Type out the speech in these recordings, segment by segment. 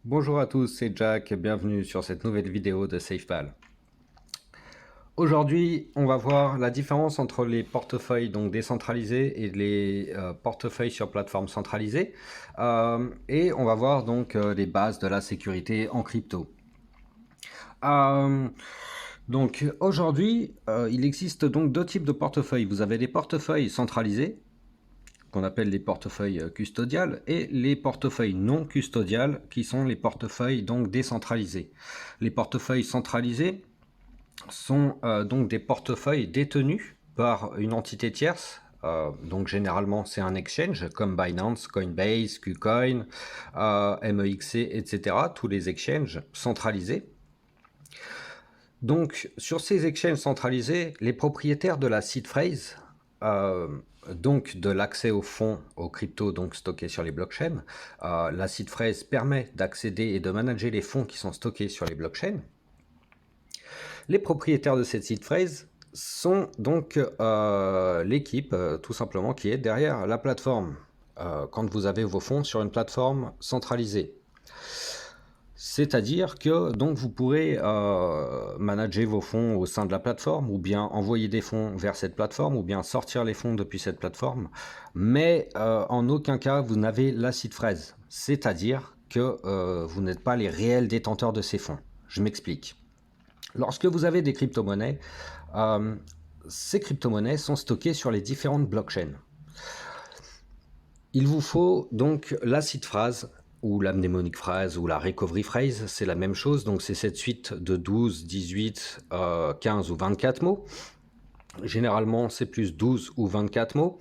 Bonjour à tous, c'est Jack, bienvenue sur cette nouvelle vidéo de SafePal. Aujourd'hui, on va voir la différence entre les portefeuilles donc décentralisés et les portefeuilles sur plateforme centralisée. Et on va voir donc les bases de la sécurité en crypto. Donc aujourd'hui, il existe donc deux types de portefeuilles. Vous avez les portefeuilles centralisés, qu'on appelle les portefeuilles custodiales, et les portefeuilles non custodiales, qui sont les portefeuilles donc décentralisés. Les portefeuilles centralisés sont donc des portefeuilles détenus par une entité tierce. Donc généralement c'est un exchange comme Binance, Coinbase, KuCoin, MEXC, etc. Tous les exchanges centralisés. Donc sur ces exchanges centralisés, les propriétaires de la seed phrase, donc de l'accès aux fonds, aux cryptos donc stockés sur les blockchains, la seed phrase permet d'accéder et de manager les fonds qui sont stockés sur les blockchains. Les propriétaires de cette seed phrase sont donc l'équipe, tout simplement, qui est derrière la plateforme, quand vous avez vos fonds sur une plateforme centralisée. C'est-à-dire que donc vous pourrez manager vos fonds au sein de la plateforme, ou bien envoyer des fonds vers cette plateforme, ou bien sortir les fonds depuis cette plateforme, mais en aucun cas vous n'avez la seed phrase, c'est-à-dire que vous n'êtes pas les réels détenteurs de ces fonds. Je m'explique. Lorsque vous avez des crypto-monnaies, ces crypto-monnaies sont stockées sur les différentes blockchains. Il vous faut donc la seed phrase, ou la mnémonique phrase, ou la recovery phrase, c'est la même chose. Donc c'est cette suite de 12, 18, 15 ou 24 mots. Généralement, c'est plus 12 ou 24 mots.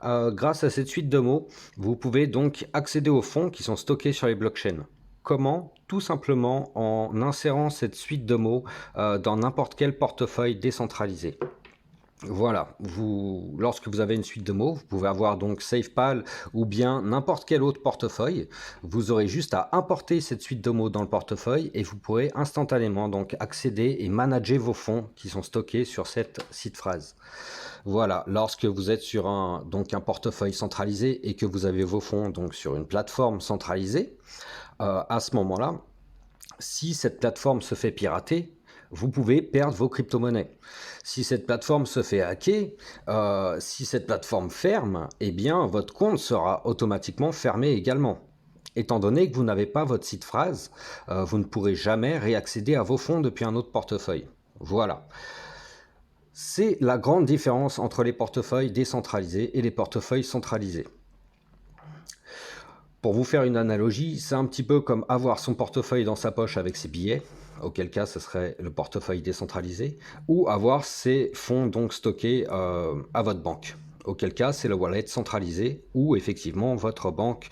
Grâce à cette suite de mots, vous pouvez donc accéder aux fonds qui sont stockés sur les blockchains. Comment? Tout simplement en insérant cette suite de mots dans n'importe quel portefeuille décentralisé. Voilà, lorsque vous avez une suite de mots, vous pouvez avoir donc SafePal ou bien n'importe quel autre portefeuille. Vous aurez juste à importer cette suite de mots dans le portefeuille et vous pourrez instantanément donc accéder et manager vos fonds qui sont stockés sur cette seed phrase. Voilà, lorsque vous êtes sur un portefeuille centralisé et que vous avez vos fonds donc sur une plateforme centralisée, à ce moment-là, si cette plateforme se fait pirater, vous pouvez perdre vos crypto-monnaies. Si cette plateforme se fait hacker, si cette plateforme ferme, eh bien votre compte sera automatiquement fermé également. Étant donné que vous n'avez pas votre seed phrase, vous ne pourrez jamais réaccéder à vos fonds depuis un autre portefeuille. Voilà. C'est la grande différence entre les portefeuilles décentralisés et les portefeuilles centralisés. Pour vous faire une analogie, c'est un petit peu comme avoir son portefeuille dans sa poche avec ses billets, auquel cas ce serait le portefeuille décentralisé, ou avoir ses fonds donc stockés à votre banque, auquel cas c'est le wallet centralisé, où effectivement votre banque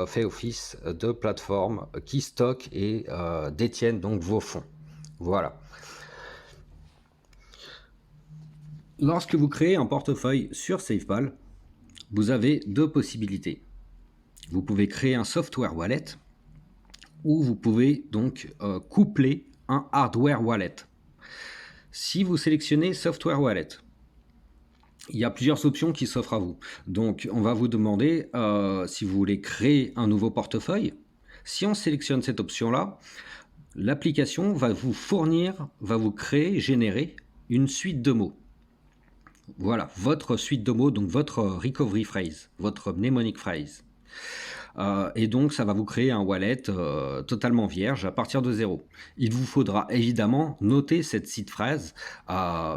fait office de plateforme qui stocke et détiennent donc vos fonds. Voilà. Lorsque vous créez un portefeuille sur SafePal, vous avez deux possibilités. Vous pouvez créer un software wallet ou vous pouvez donc coupler un hardware wallet. Si vous sélectionnez software wallet, il y a plusieurs options qui s'offrent à vous. Donc on va vous demander si vous voulez créer un nouveau portefeuille. Si on sélectionne cette option-là, l'application va vous fournir, va vous créer, générer une suite de mots. Voilà, votre suite de mots, donc votre recovery phrase, votre mnemonic phrase. Et donc ça va vous créer un wallet totalement vierge à partir de zéro. Il vous faudra évidemment noter cette seed phrase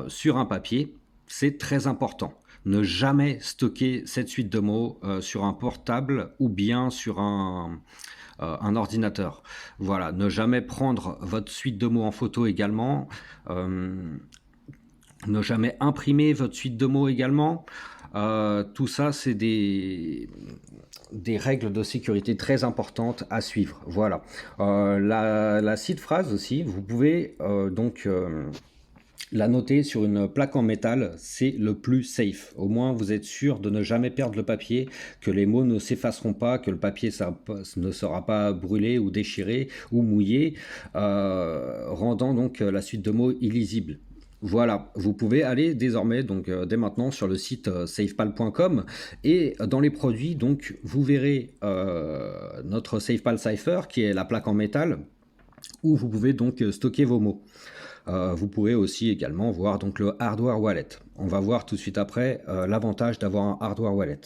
sur un papier, c'est très important. Ne jamais stocker cette suite de mots sur un portable ou bien sur un ordinateur. Voilà, ne jamais prendre votre suite de mots en photo également. Ne jamais imprimer votre suite de mots également. Tout ça, c'est des règles de sécurité très importantes à suivre. Voilà. La seed phrase aussi, vous pouvez la noter sur une plaque en métal, c'est le plus safe. Au moins, vous êtes sûr de ne jamais perdre le papier, que les mots ne s'effaceront pas, que le papier ne sera pas brûlé ou déchiré ou mouillé, rendant donc la suite de mots illisible. Voilà, vous pouvez aller désormais, donc dès maintenant, sur le site safepal.com et dans les produits, donc vous verrez notre SafePal Cipher qui est la plaque en métal où vous pouvez donc stocker vos mots. Vous pourrez aussi également voir donc le hardware wallet. On va voir tout de suite après l'avantage d'avoir un hardware wallet.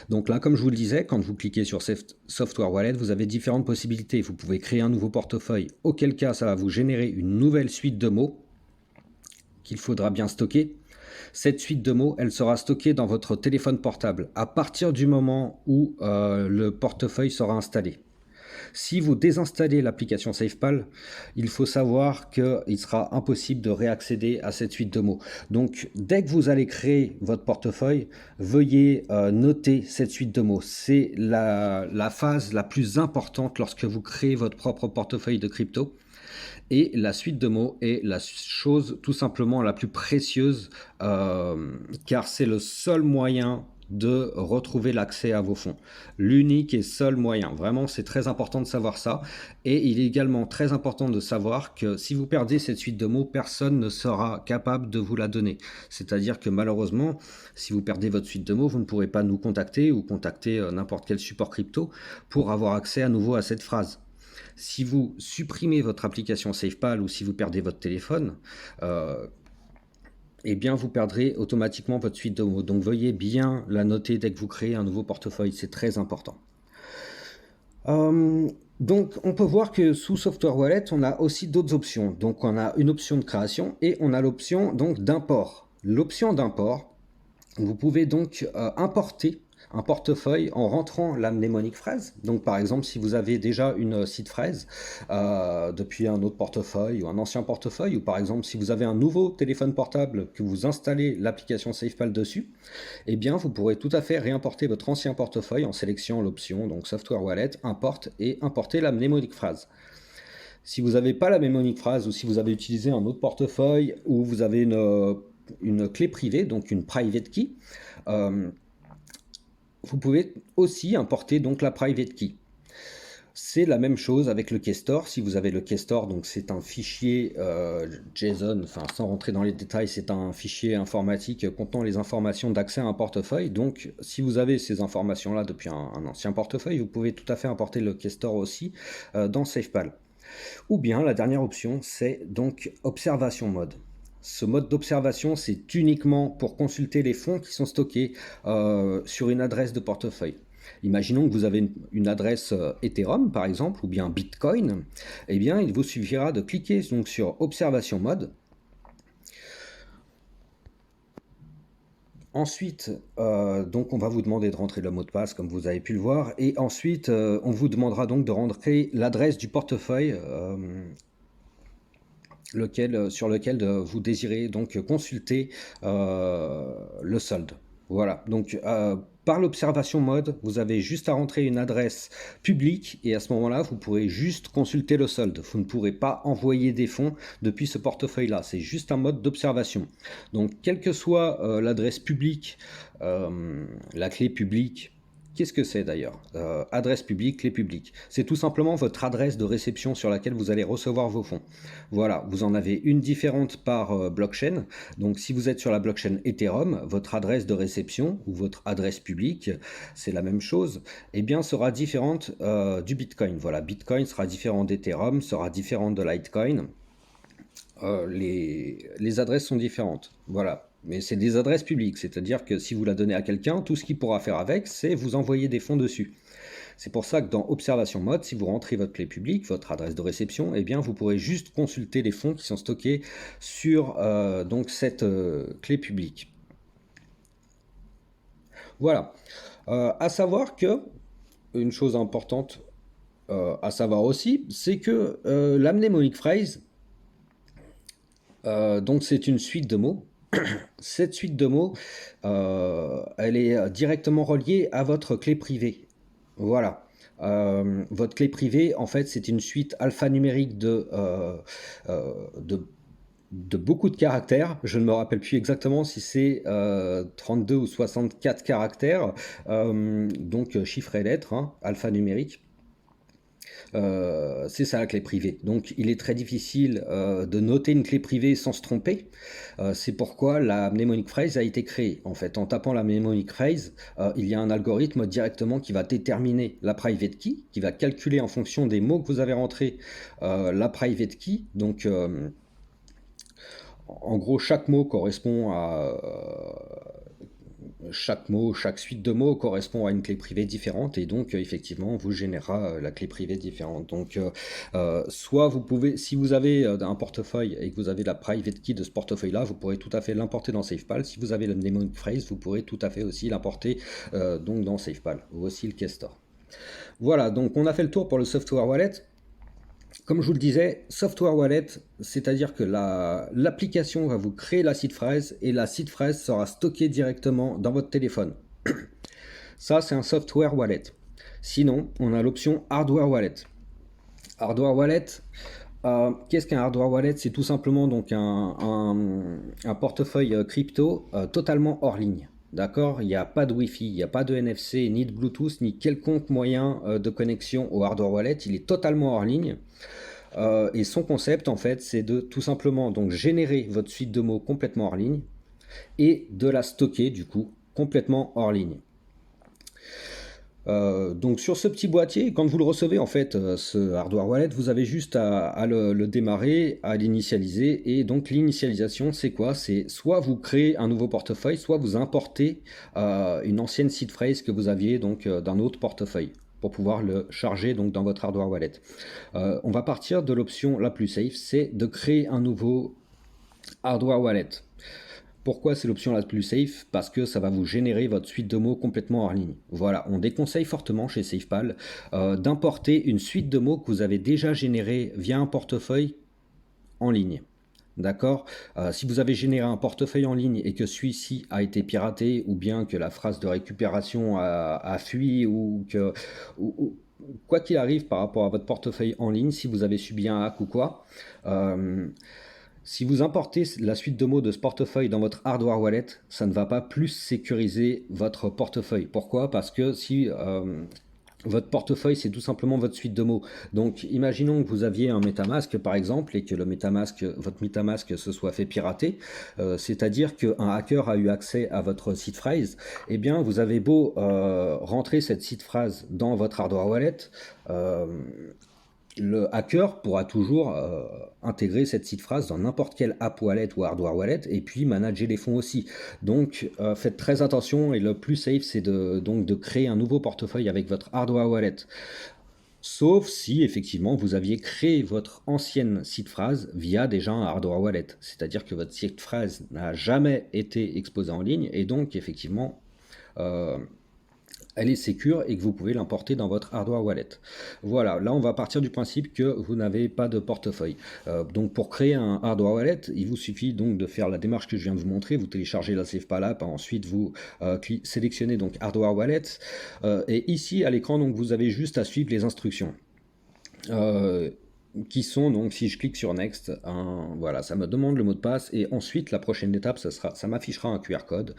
Donc là, comme je vous le disais, quand vous cliquez sur Software Wallet, vous avez différentes possibilités. Vous pouvez créer un nouveau portefeuille, auquel cas ça va vous générer une nouvelle suite de mots qu'il faudra bien stocker. Cette suite de mots, elle sera stockée dans votre téléphone portable à partir du moment où le portefeuille sera installé. Si vous désinstallez l'application SafePal, il faut savoir qu'il sera impossible de réaccéder à cette suite de mots. Donc, dès que vous allez créer votre portefeuille, veuillez noter cette suite de mots. C'est la phase la plus importante lorsque vous créez votre propre portefeuille de crypto. Et la suite de mots est la chose tout simplement la plus précieuse car c'est le seul moyen de retrouver l'accès à vos fonds. L'unique et seul moyen. Vraiment, c'est très important de savoir ça. Et il est également très important de savoir que si vous perdez cette suite de mots, personne ne sera capable de vous la donner. C'est-à-dire que malheureusement, si vous perdez votre suite de mots, vous ne pourrez pas nous contacter ou contacter n'importe quel support crypto pour avoir accès à nouveau à cette phrase. Si vous supprimez votre application SafePal ou si vous perdez votre téléphone, eh bien vous perdrez automatiquement votre suite de mots. Donc veuillez bien la noter dès que vous créez un nouveau portefeuille, c'est très important. Donc on peut voir que sous Software Wallet, on a aussi d'autres options. Donc on a une option de création et on a l'option donc d'import. L'option d'import, vous pouvez donc importer un portefeuille en rentrant la mnémonique phrase. Donc par exemple, si vous avez déjà une seed phrase depuis un autre portefeuille ou un ancien portefeuille, ou par exemple si vous avez un nouveau téléphone portable que vous installez l'application SafePal dessus, eh bien vous pourrez tout à fait réimporter votre ancien portefeuille en sélectionnant l'option donc Software Wallet, Import et importer la mnémonique phrase. Si vous n'avez pas la mnémonique phrase ou si vous avez utilisé un autre portefeuille ou vous avez une clé privée, donc une private key, vous pouvez aussi importer donc la private key. C'est la même chose avec le keystore. Si vous avez le keystore, donc c'est un fichier JSON, enfin sans rentrer dans les détails, c'est un fichier informatique contenant les informations d'accès à un portefeuille. Donc si vous avez ces informations-là depuis un ancien portefeuille, vous pouvez tout à fait importer le keystore aussi dans SafePal. Ou bien la dernière option, c'est donc observation mode. Ce mode d'observation, c'est uniquement pour consulter les fonds qui sont stockés sur une adresse de portefeuille. Imaginons que vous avez une adresse Ethereum par exemple, ou bien Bitcoin. Eh bien, il vous suffira de cliquer donc sur Observation Mode. Ensuite, donc on va vous demander de rentrer le mot de passe comme vous avez pu le voir. Et ensuite, on vous demandera donc de rentrer l'adresse du portefeuille sur lequel vous désirez donc consulter le solde. Voilà, donc par l'observation mode, vous avez juste à rentrer une adresse publique et à ce moment-là, vous pourrez juste consulter le solde. Vous ne pourrez pas envoyer des fonds depuis ce portefeuille-là. C'est juste un mode d'observation. Donc, quelle que soit l'adresse publique, la clé publique, qu'est-ce que c'est d'ailleurs adresse publique, clé publique. C'est tout simplement votre adresse de réception sur laquelle vous allez recevoir vos fonds. Voilà, vous en avez une différente par blockchain. Donc si vous êtes sur la blockchain Ethereum, votre adresse de réception ou votre adresse publique, c'est la même chose, eh bien sera différente du Bitcoin. Voilà, Bitcoin sera différent d'Ethereum, sera différent de Litecoin. Les adresses sont différentes. Voilà. Mais c'est des adresses publiques, c'est-à-dire que si vous la donnez à quelqu'un, tout ce qu'il pourra faire avec, c'est vous envoyer des fonds dessus. C'est pour ça que dans Observation Mode, si vous rentrez votre clé publique, votre adresse de réception, eh bien vous pourrez juste consulter les fonds qui sont stockés sur donc cette clé publique. Voilà. À savoir que, une chose importante à savoir aussi, c'est que la mnémonique phrase, donc c'est une suite de mots. Cette suite de mots, elle est directement reliée à votre clé privée. Voilà. Votre clé privée, en fait, c'est une suite alphanumérique de beaucoup de caractères. Je ne me rappelle plus exactement si c'est 32 ou 64 caractères, donc chiffres et lettres, hein, alphanumérique. C'est ça la clé privée. Donc il est très difficile de noter une clé privée sans se tromper. C'est pourquoi la mnemonic phrase a été créée. En fait, en tapant la mnemonic phrase, il y a un algorithme directement qui va déterminer la private key, qui va calculer en fonction des mots que vous avez rentrés la private key. Donc en gros, chaque mot correspond à chaque suite de mots correspond à une clé privée différente et donc effectivement vous générera la clé privée différente. Donc soit vous pouvez, si vous avez un portefeuille et que vous avez la private key de ce portefeuille là, vous pourrez tout à fait l'importer dans SafePal. Si vous avez le mnemonic phrase, vous pourrez tout à fait aussi l'importer donc dans SafePal ou aussi le Keystore. Voilà, donc on a fait le tour pour le software wallet. Comme je vous le disais, software wallet, c'est-à-dire que l'application va vous créer la seed phrase et la seed phrase sera stockée directement dans votre téléphone. Ça, c'est un software wallet. Sinon, on a l'option hardware wallet. Hardware wallet, qu'est-ce qu'un hardware wallet? C'est tout simplement donc un portefeuille crypto totalement hors ligne. D'accord? Il n'y a pas de Wi-Fi, il n'y a pas de NFC, ni de Bluetooth, ni quelconque moyen de connexion au hardware wallet. Il est totalement hors ligne. Et son concept, en fait, c'est de tout simplement donc générer votre suite de mots complètement hors ligne et de la stocker, du coup, complètement hors ligne. Donc sur ce petit boîtier, quand vous le recevez en fait, ce hardware wallet, vous avez juste à le démarrer, à l'initialiser. Et donc l'initialisation, c'est quoi? C'est soit vous créez un nouveau portefeuille, soit vous importez une ancienne seed phrase que vous aviez donc d'un autre portefeuille pour pouvoir le charger donc dans votre hardware wallet. On va partir de l'option la plus safe, c'est de créer un nouveau hardware wallet. Pourquoi c'est l'option la plus safe? Parce que ça va vous générer votre suite de mots complètement hors ligne. Voilà, on déconseille fortement chez SafePal d'importer une suite de mots que vous avez déjà générée via un portefeuille en ligne. D'accord? Si vous avez généré un portefeuille en ligne et que celui-ci a été piraté ou bien que la phrase de récupération a fui ou que... quoi qu'il arrive par rapport à votre portefeuille en ligne, si vous avez subi un hack ou quoi, si vous importez la suite de mots de ce portefeuille dans votre hardware wallet, ça ne va pas plus sécuriser votre portefeuille. Pourquoi? Parce que si votre portefeuille, c'est tout simplement votre suite de mots. Donc, imaginons que vous aviez un MetaMask, par exemple, et que votre MetaMask se soit fait pirater, c'est-à-dire qu'un hacker a eu accès à votre seed phrase, eh bien, vous avez beau rentrer cette seed phrase dans votre hardware wallet, le hacker pourra toujours intégrer cette seed phrase dans n'importe quelle app wallet ou hardware wallet et puis manager les fonds aussi. Donc faites très attention et le plus safe c'est de créer un nouveau portefeuille avec votre hardware wallet. Sauf si effectivement vous aviez créé votre ancienne seed phrase via déjà un hardware wallet. C'est-à-dire que votre seed phrase n'a jamais été exposée en ligne et donc effectivement elle est sécure et que vous pouvez l'importer dans votre hardware wallet. Voilà, là on va partir du principe que vous n'avez pas de portefeuille. Donc pour créer un hardware wallet, il vous suffit donc de faire la démarche que je viens de vous montrer. Vous téléchargez la SafePal app, ensuite vous sélectionnez donc hardware wallet. Et ici à l'écran, donc vous avez juste à suivre les instructions. Qui sont donc, si je clique sur Next, voilà, ça me demande le mot de passe et ensuite la prochaine étape, ça m'affichera un QR code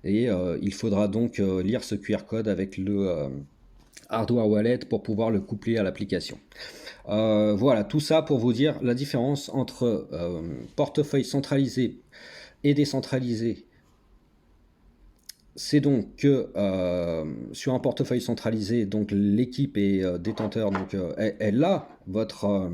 et il faudra donc lire ce QR code avec le hardware wallet pour pouvoir le coupler à l'application. Voilà, tout ça pour vous dire la différence entre portefeuille centralisé et décentralisé. C'est donc que sur un portefeuille centralisé, donc l'équipe est détenteur, donc elle a votre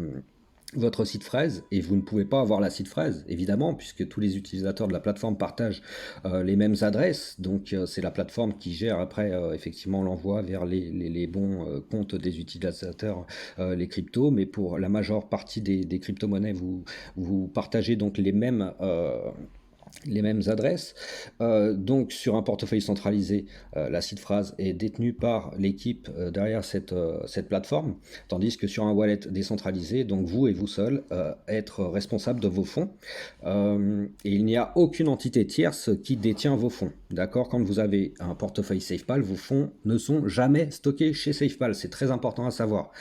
seed phrase et vous ne pouvez pas avoir la seed phrase évidemment puisque tous les utilisateurs de la plateforme partagent les mêmes adresses, donc c'est la plateforme qui gère après effectivement l'envoi vers les bons comptes des utilisateurs, les cryptos, mais pour la majeure partie des crypto-monnaies vous partagez donc les mêmes adresses. Donc sur un portefeuille centralisé, la seed phrase est détenue par l'équipe derrière cette plateforme, tandis que sur un wallet décentralisé, donc vous et vous seul être responsable de vos fonds, et il n'y a aucune entité tierce qui détient vos fonds. D'accord? Quand vous avez un portefeuille SafePal, vos fonds ne sont jamais stockés chez SafePal, c'est très important à savoir.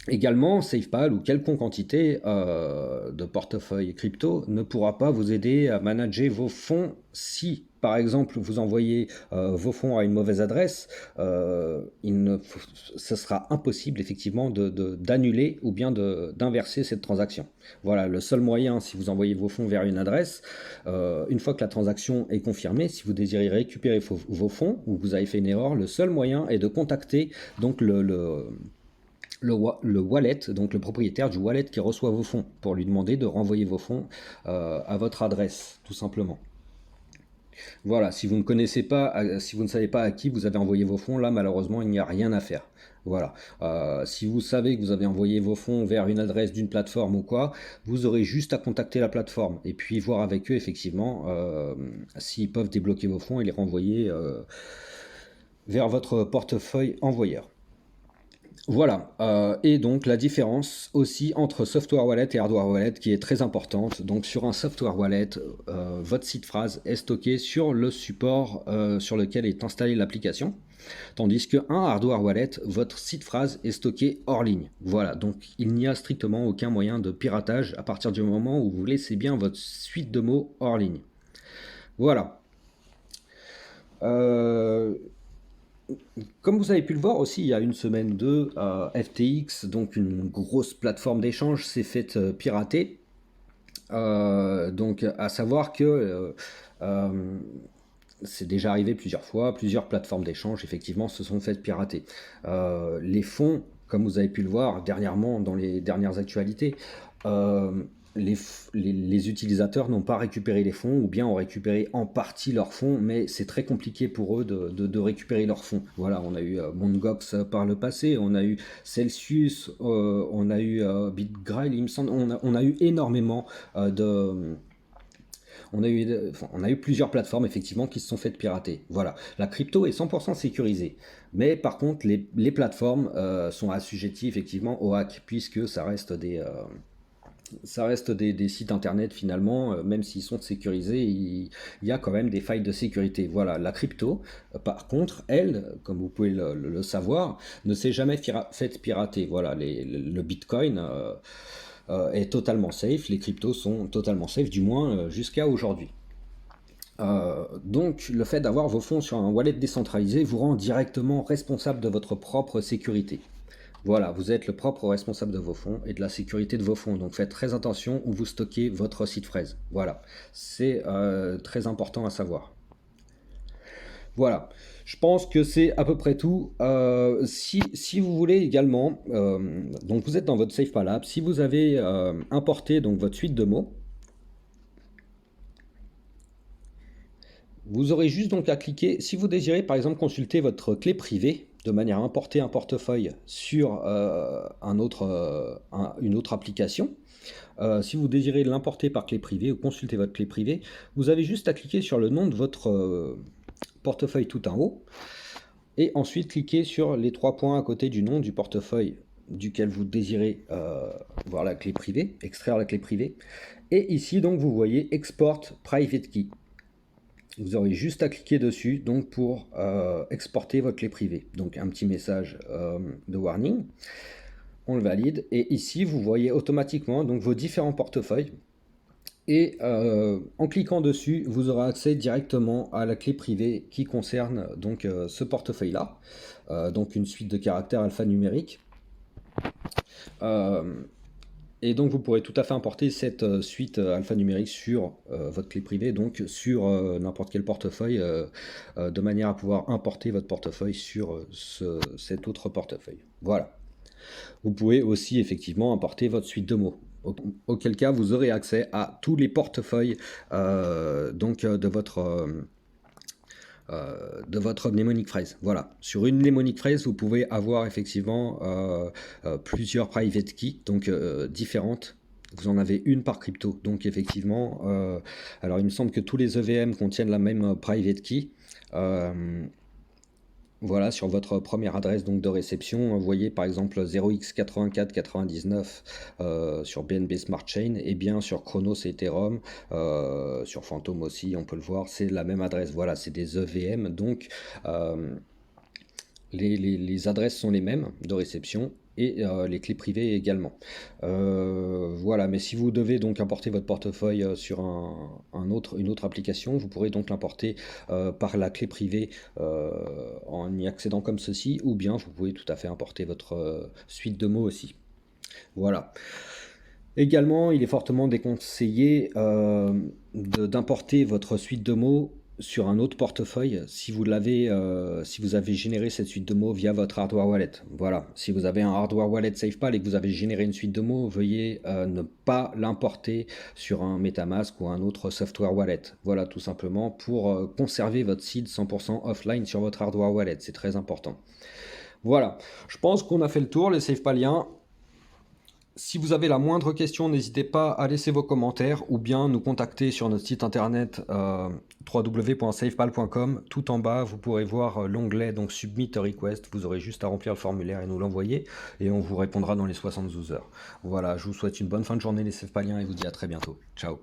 Également, SafePal ou quelconque entité de portefeuille crypto ne pourra pas vous aider à manager vos fonds si, par exemple, vous envoyez vos fonds à une mauvaise adresse. Ce sera impossible effectivement d'annuler ou bien d'inverser cette transaction. Voilà, le seul moyen, si vous envoyez vos fonds vers une adresse, une fois que la transaction est confirmée, si vous désirez récupérer vos fonds ou vous avez fait une erreur, le seul moyen est de contacter donc le wallet, donc le propriétaire du wallet qui reçoit vos fonds, pour lui demander de renvoyer vos fonds à votre adresse, tout simplement. Voilà, si vous ne connaissez pas, si vous ne savez pas à qui vous avez envoyé vos fonds, là malheureusement il n'y a rien à faire. Voilà. Si vous savez que vous avez envoyé vos fonds vers une adresse d'une plateforme ou quoi, vous aurez juste à contacter la plateforme et puis voir avec eux effectivement s'ils peuvent débloquer vos fonds et les renvoyer vers votre portefeuille envoyeur. Voilà, et donc la différence aussi entre software wallet et hardware wallet qui est très importante. Donc sur un software wallet, votre seed phrase est stocké sur le support sur lequel est installée l'application, tandis qu'un hardware wallet, votre seed phrase est stocké hors ligne. Voilà, donc il n'y a strictement aucun moyen de piratage à partir du moment où vous laissez bien votre suite de mots hors ligne. Voilà. Comme vous avez pu le voir aussi, il y a une semaine de FTX, donc une grosse plateforme d'échange, s'est faite pirater. Donc à savoir que c'est déjà arrivé plusieurs fois, plusieurs plateformes d'échange effectivement se sont faites pirater. Les fonds, comme vous avez pu le voir dernièrement dans les dernières actualités, les utilisateurs n'ont pas récupéré les fonds ou bien ont récupéré en partie leurs fonds, mais c'est très compliqué pour eux de récupérer leurs fonds. Voilà, on a eu Mt. Gox par le passé, on a eu Celsius, on a eu BitGrail, il me semble, on a eu énormément on a eu plusieurs plateformes effectivement qui se sont faites pirater. Voilà, la crypto est 100% sécurisée. Mais par contre, les plateformes sont assujetties effectivement au hack, puisque ça reste des sites internet finalement, même s'ils sont sécurisés, il y a quand même des failles de sécurité. Voilà, la crypto, par contre, elle, comme vous pouvez le savoir, ne s'est jamais faite pirater. Voilà, le Bitcoin est totalement safe, les cryptos sont totalement safe, du moins jusqu'à aujourd'hui. Donc le fait d'avoir vos fonds sur un wallet décentralisé vous rend directement responsable de votre propre sécurité. Voilà, vous êtes le propre responsable de vos fonds et de la sécurité de vos fonds. Donc faites très attention où vous stockez votre seed phrase. Voilà, c'est très important à savoir. Voilà, je pense que c'est à peu près tout. Si vous voulez également, donc vous êtes dans votre SafePal app, si vous avez importé donc votre suite de mots, vous aurez juste donc à cliquer, si vous désirez par exemple consulter votre clé privée de manière à importer un portefeuille sur une autre application, si vous désirez l'importer par clé privée ou consulter votre clé privée, vous avez juste à cliquer sur le nom de votre portefeuille tout en haut et ensuite cliquer sur les trois points à côté du nom du portefeuille duquel vous désirez voir la clé privée, extraire la clé privée. Et ici donc vous voyez Export Private Key. Vous aurez juste à cliquer dessus donc pour exporter votre clé privée. Donc un petit message de warning. On le valide et ici vous voyez automatiquement donc vos différents portefeuilles et en cliquant dessus vous aurez accès directement à la clé privée qui concerne donc ce portefeuille là, donc une suite de caractères alphanumériques. Et donc vous pourrez tout à fait importer cette suite alphanumérique sur votre clé privée, donc sur n'importe quel portefeuille, de manière à pouvoir importer votre portefeuille sur cet autre portefeuille. Voilà. Vous pouvez aussi effectivement importer votre suite de mots, auquel cas vous aurez accès à tous les portefeuilles donc de votre mnemonic phrase. Voilà. Sur une mnemonic phrase, vous pouvez avoir effectivement plusieurs private keys, donc différentes. Vous en avez une par crypto. Donc effectivement, alors il me semble que tous les EVM contiennent la même private key. Voilà, sur votre première adresse donc de réception, vous voyez par exemple 0x8499 sur BNB Smart Chain, et bien sur Chronos et Ethereum, sur Phantom aussi, on peut le voir, c'est la même adresse. Voilà, c'est des EVM, donc Les adresses sont les mêmes de réception et les clés privées également. Voilà, mais si vous devez donc importer votre portefeuille sur une autre application, vous pourrez donc l'importer par la clé privée en y accédant comme ceci, ou bien vous pouvez tout à fait importer votre suite de mots aussi. Voilà. Également, il est fortement déconseillé d'importer votre suite de mots sur un autre portefeuille si vous avez généré cette suite de mots via votre hardware wallet. Voilà, si vous avez un hardware wallet SafePal et que vous avez généré une suite de mots, veuillez ne pas l'importer sur un MetaMask ou un autre software wallet. Voilà, tout simplement pour conserver votre seed 100% offline sur votre hardware wallet. C'est très important. Voilà, je pense qu'on a fait le tour, les SafePaliens. Si vous avez la moindre question, n'hésitez pas à laisser vos commentaires ou bien nous contacter sur notre site internet www.safepal.com. Tout en bas, vous pourrez voir l'onglet donc Submit a Request. Vous aurez juste à remplir le formulaire et nous l'envoyer et on vous répondra dans les 72 heures. Voilà, je vous souhaite une bonne fin de journée les Safepaliens et vous dis à très bientôt. Ciao.